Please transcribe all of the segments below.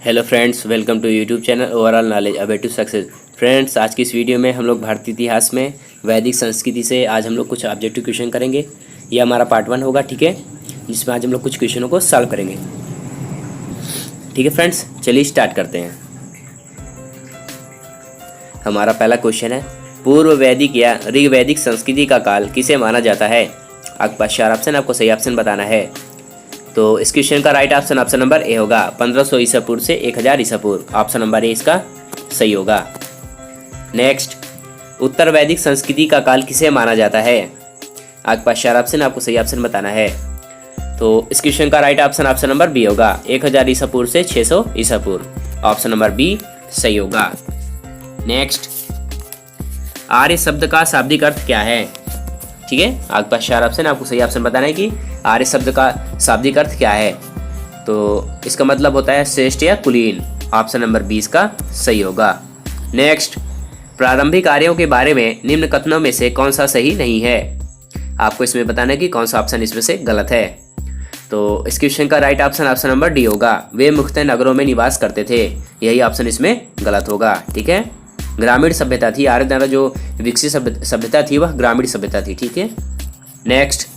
Hello friends, welcome to YouTube channel overall knowledge a way to success. Friends, आज की इस video में हम लोग भारतीय इतिहास में वैदिक संस्कृति से आज हम लोग कुछ ऑब्जेक्टिव क्वेश्चन करेंगे। ये हमारा पार्ट 1 होगा, ठीक है, जिसमें आज हम लोग कुछ क्वेश्चनों को सॉल्व करेंगे। ठीक है फ्रेंड्स, चलिए स्टार्ट करते हैं। हमारा पहला क्वेश्चन है, पूर्व वैदिक या ऋग्वैदिक संस्कृति का काल किसे माना जाता है? आपके पास 4 ऑप्शन, आपको सही ऑप्शन बताना है। तो इस क्वेश्चन का राइट ऑप्शन नंबर ए होगा 1500 ईसा पूर्व से 1000 ईसा पूर्व। ऑप्शन नंबर ए इसका सही होगा। नेक्स्ट, उत्तर वैदिक संस्कृति का काल किसे माना जाता है? आपके पास 4 ऑप्शन, आपको सही ऑप्शन बताना है। तो इस क्वेश्चन का राइट ऑप्शन नंबर बी होगा 1000 ईसा पूर्व से 600 ईसा पूर्व। ऑप्शन नंबर बी सही होगा। नेक्स्ट, आर्य शब्द का शाब्दिक अर्थ क्या है? ठीक है, आपके पास 4 ऑप्शन, आपको सही ऑप्शन बताना है कि आर्य शब्द का शाब्दिक अर्थ क्या है। तो इसका मतलब होता है श्रेष्ठ या कुलीन। ऑप्शन नंबर 20 का सही होगा। नेक्स्ट, प्रारंभिक आर्यों के बारे में निम्न कथनों में से कौन सा सही नहीं है? आपको इसमें बताना है कि कौन सा ऑप्शन इसमें से गलत है। तो इस क्वेश्चन का राइट ऑप्शन नंबर डी होगा, वे मुख्यतः नगरों में निवास करते थे। यही ऑप्शन इसमें गलत होगा। ठीक है, ग्रामीण सभ्यता थी। आर्य द्वारा जो विकसित सभ्यता थी वह ग्रामीण सभ्यता थी। ठीक है। नेक्स्ट,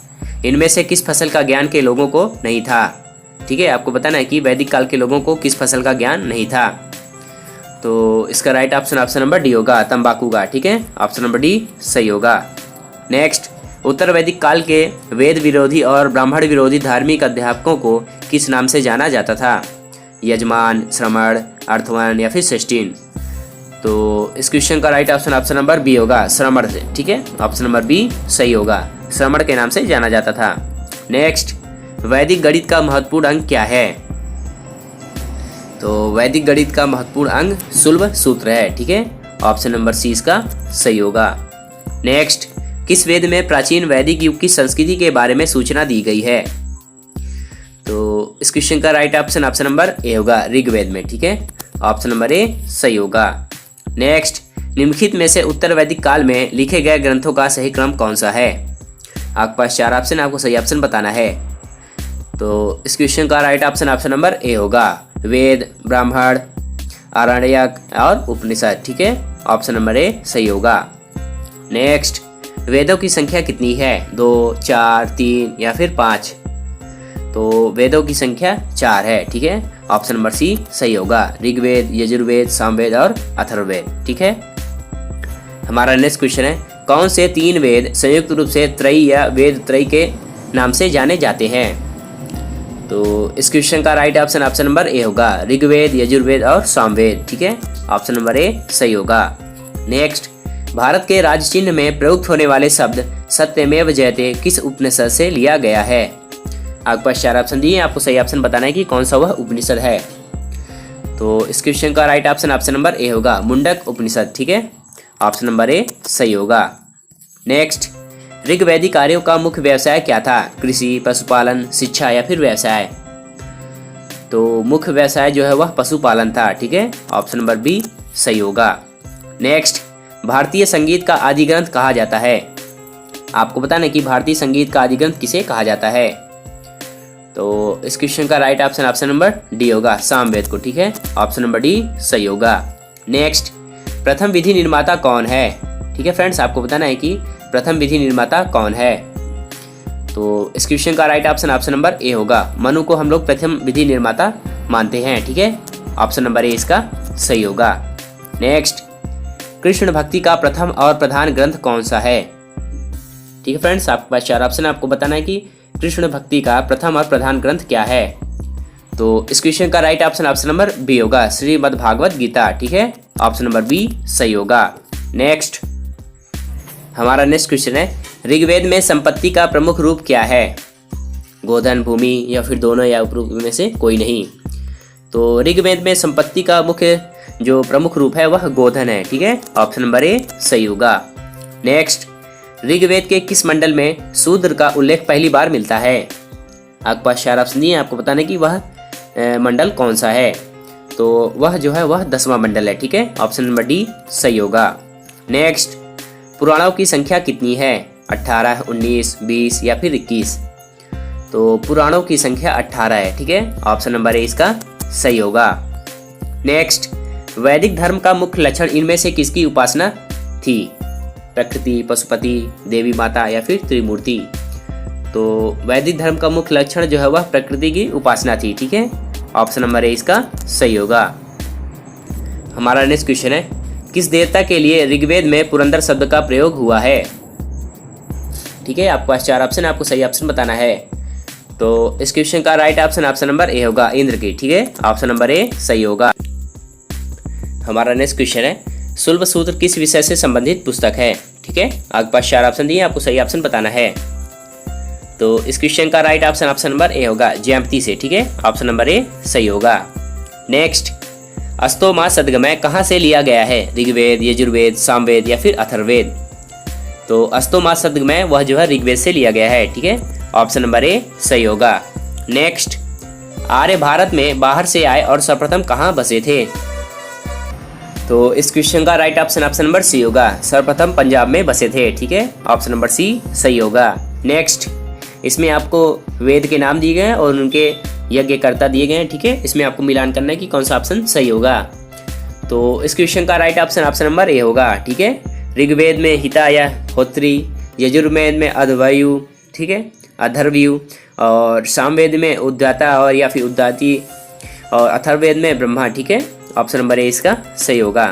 इनमें से किस फसल का ज्ञान के लोगों को नहीं था? ठीक है, आपको बताना है कि वैदिक काल के लोगों को किस फसल का ज्ञान नहीं था। तो इसका राइट ऑप्शन नंबर डी होगा, तंबाकू का। ठीक है, ऑप्शन नंबर डी सही होगा। नेक्स्ट, उत्तर वैदिक काल के वेद विरोधी और ब्राह्मण विरोधी धार्मिक अध्यापकों को किस नाम से जाना जाता था? यजमान, श्रमण, अर्थवान या फिर श्रेष्ठीन? तो इस क्वेश्चन का राइट ऑप्शन नंबर बी होगा, श्रमण से। ठीक है, ऑप्शन नंबर बी सही होगा। श्रमण के नाम से जाना जाता था। नेक्स्ट, वैदिक गणित का महत्वपूर्ण अंग क्या है? तो वैदिक गणित का महत्वपूर्ण अंग सुलभ सूत्र है। ठीक है, ऑप्शन नंबर सी इसका सही होगा। नेक्स्ट, किस वेद में प्राचीन वैदिक युग की संस्कृति के बारे में सूचना दी गई है? तो इस क्वेश्चन का राइट ऑप्शन नंबर ए होगा, ऋग्वेद में। ठीक है, ऑप्शन नंबर ए सही होगा। नेक्स्ट, निम्नलिखित में से उत्तर वैदिक काल में लिखे गए ग्रंथों का सही क्रम कौन सा है? आपके पास 4 ऑप्शन, आपको सही ऑप्शन बताना है। तो इस क्वेश्चन का राइट ऑप्शन नंबर ए होगा, वेद, ब्राह्मण, आरण्यक और उपनिषद। ठीक है, ऑप्शन नंबर ए सही होगा। नेक्स्ट, वेदों की संख्या कितनी है? 2, 4, 3 या फिर 5? तो वेदों की संख्या 4 है। ठीक है, ऑप्शन नंबर सी सही होगा, ऋग्वेद, यजुर्वेद, सामवेद और अथर्ववेद। ठीक है। हमारा नेक्स्ट क्वेश्चन है, कौन से 3 वेद संयुक्त रूप से त्रयी या वेद त्रयी के नाम से जाने जाते हैं? तो इस क्वेश्चन का राइट ऑप्शन नंबर ए होगा, ऋग्वेद, यजुर्वेद और सामवेद। ठीक है, ऑप्शन नंबर ए सही होगा। नेक्स्ट, भारत के राज चिन्ह में प्रयुक्त होने वाले शब्द सत्यमेव जयते किस उपनिषद से लिया गया है? आपके पास 4 ऑप्शन दिए, आपको सही ऑप्शन बताना है कि कौन सा वह उपनिषद है। तो इस क्वेश्चन का राइट ऑप्शन नंबर ए होगा, मुंडक उपनिषद। ठीक है, ऑप्शन नंबर ए सही होगा। नेक्स्ट, ऋग्वैदिक आर्यों का मुख्य व्यवसाय क्या था? कृषि, पशुपालन, शिक्षा या फिर व्यवसाय? तो मुख्य व्यवसाय जो है वह पशुपालन था। ठीक है, ऑप्शन नंबर बी सही होगा। नेक्स्ट, भारतीय संगीत का आदि ग्रंथ कहा जाता है? आपको बताना है कि भारतीय संगीत का आदि ग्रंथ किसे कहा जाता है। तो इस क्वेश्चन का राइट ऑप्शन नंबर डी होगा, सामवेद को। ठीक है, ऑप्शन नंबर डी सही होगा। नेक्स्ट, प्रथम विधि निर्माता कौन है? ठीक है फ्रेंड्स, आपको बताना है कि प्रथम विधि निर्माता कौन है। तो इस क्वेश्चन का राइट ऑप्शन नंबर ए होगा, मनु को हम लोग प्रथम विधि निर्माता मानते हैं। ठीक है, ऑप्शन नंबर ए इसका सही होगा। नेक्स्ट, कृष्ण भक्ति का प्रथम और प्रधान ग्रंथ कौन सा है? ठीक है फ्रेंड्स, आपके पास 4 ऑप्शन, आपको बताना है कि कृष्ण भक्ति का प्रथम और प्रधान ग्रंथ क्या है। तो इस क्वेश्चन का राइट ऑप्शन नंबर बी होगा, श्रीमद् भागवत गीता। ठीक है, ऑप्शन नंबर बी सही होगा। नेक्स्ट, हमारा नेक्स्ट क्वेश्चन है, ऋग्वेद में संपत्ति का प्रमुख रूप क्या है? गोधन, भूमि या फिर दोनों या उपरूप में से कोई नहीं? तो ऋग्वेद में संपत्ति का मुख्य जो प्रमुख रूप है वह गोधन है। ठीक है, ऑप्शन नंबर ए सही होगा। नेक्स्ट, ऋग्वेद के किस मंडल में शूद्र का उल्लेख पहली बार मिलता है? आपके पास 4 ऑप्शन दिए, आपको बताना है कि वह मंडल कौन सा है। तो वह जो है वह 10वां मंडल है। ठीक है, ऑप्शन नंबर डी सही होगा। नेक्स्ट, पुराणों की संख्या कितनी है? 18, 19, 20 या फिर 21? तो पुराणों की संख्या 18 है। ठीक है, ऑप्शन नंबर ए इसका सही होगा। नेक्स्ट, वैदिक धर्म का मुख्य लक्षण इनमें से किसकी उपासना थी? प्रकृति, पशुपति, देवी माता या फिर त्रिमूर्ति? तो वैदिक धर्म का मुख्य लक्षण जो है वह प्रकृति की उपासना थी। ठीक है, ऑप्शन नंबर ए इसका सही होगा। हमारा नेक्स्ट क्वेश्चन है, किस देवता के लिए ऋग्वेद में पुरंदर शब्द का प्रयोग हुआ है? ठीक है, आपके पास 4 ऑप्शन, आपको सही ऑप्शन बताना है। तो इस क्वेश्चन का right option option number A होगा, इंद्र की। ठीक है, ऑप्शन नंबर ए सही होगा। हमारा नेक्स्ट क्वेश्चन है, शुल्ब सूत्र किस विषय से संबंधित पुस्तक है? ठीक है, आपके पास 4 ऑप्शन दिए, आपको सही ऑप्शन बताना है। तो इस क्वेश्चन का right option option number A होगा, ज्यामिति से। ठीक है, ऑप्शन नंबर ए सही होगा। नेक्स्ट, अस्तोमा सद्गमय कहाँ से लिया गया है? ऋग्वेद, यजुर्वेद, सामवेद या फिर अथर्ववेद? तो अस्तोमा सद्गमय वह जो है ऋग्वेद से लिया गया है। ठीक है, ऑप्शन नंबर ए सही होगा। नेक्स्ट, आर्य भारत में बाहर से आए और सर्वप्रथम कहाँ बसे थे? तो इस क्वेश्चन का right option option number C होगा, सर्वप्रथम पंजाब में बसे थे। ठीक है, ऑप्शन नंबर सी सही होगा। नेक्स्ट, इसमें आपको वेद के नाम दिए गए हैं और उनके यज्ञकर्ता दिए गए हैं। ठीक है, इसमें आपको मिलान करना है कि कौन सा ऑप्शन सही होगा। तो इस क्वेश्चन का right option option number A होगा। ठीक है, ऋग्वेद में हिता या होत्री, यजुर्वेद में अधवायु, ठीक है, अधर्वयु, और सामवेद में उद्दाता और या फिर उद्दाती, और अथर्ववेद में ब्रह्मा। ठीक है, ऑप्शन नंबर ए इसका सही होगा।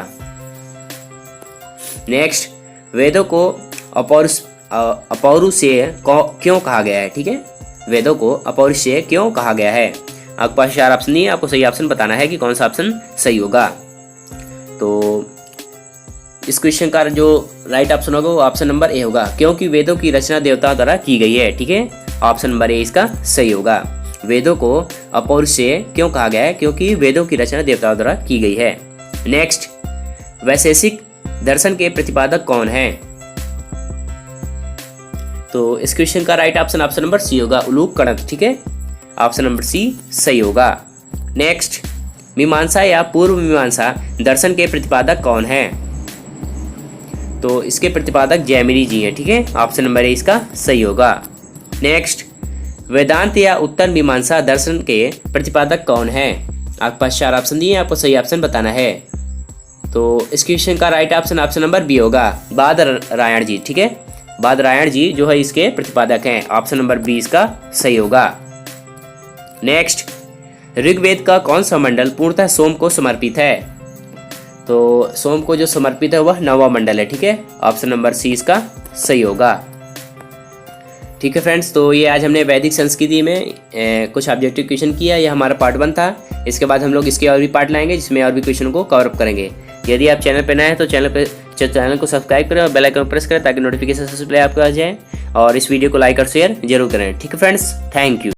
नेक्स्ट, वेदों को अपौरुषेय क्यों कहा गया है? ठीक है, वेदों को अपौरुषेय क्यों कहा गया है? आपके पास 4 ऑप्शन नहीं है, आपको सही ऑप्शन बताना है कि कौन सा ऑप्शन सही होगा। तो इस क्वेश्चन का जो राइट ऑप्शन होगा वो ऑप्शन नंबर ए होगा, क्योंकि वेदों की रचना देवताओं द्वारा की गई है। ठीक है, ऑप्शन नंबर ए इसका सही होगा। वेदों को अपौरुषेय क्यों कहा गया है? क्योंकि वेदों की रचना देवताओं द्वारा की गई है। नेक्स्ट, वैशेषिक दर्शन के प्रतिपादक कौन है? तो इस क्वेश्चन का right option option number C होगा, उलूक कणक। ठीक है, ऑप्शन नंबर सी सही होगा। नेक्स्ट, मीमांसा या पूर्व मीमांसा दर्शन के प्रतिपादक कौन है? तो इसके प्रतिपादक जैमिनी जी हैं। ठीक है, ऑप्शन नंबर ए इसका सही होगा। नेक्स्ट, वेदांत या उत्तर मीमांसा दर्शन के प्रतिपादक कौन है? आपके पास 4 ऑप्शन दिए, आपको सही ऑप्शन बताना है। तो इस क्वेश्चन का right option option number B होगा, बादरायण जी। ठीक है, बादरायण जी जो है इसके प्रतिपादक हैं। ऑप्शन नंबर बी इसका सही होगा। नेक्स्ट, ऋग्वेद का कौन सा मंडल पूर्णतः सोम को समर्पित है? तो सोम को जो समर्पित है वह 9वां मंडल है। ठीक है, ऑप्शन नंबर सी इसका सही होगा। ठीक है फ्रेंड्स, तो ये आज हमने वैदिक संस्कृति में कुछ ऑब्जेक्टिव क्वेश्चन किया। यह हमारा पार्ट 1 था। इसके बाद हम लोग इसके और भी पार्ट लाएंगे जिसमें और भी क्वेश्चन को कवर अप करेंगे। यदि आप चैनल पर नए हैं तो चैनल को सब्सक्राइब करें और बेल आइकन प्रेस करें ताकि नोटिफिकेशन सबसे पहले आपको आ जाए, और इस वीडियो को लाइक और शेयर जरूर करें। ठीक है फ्रेंड्स, थैंक यू।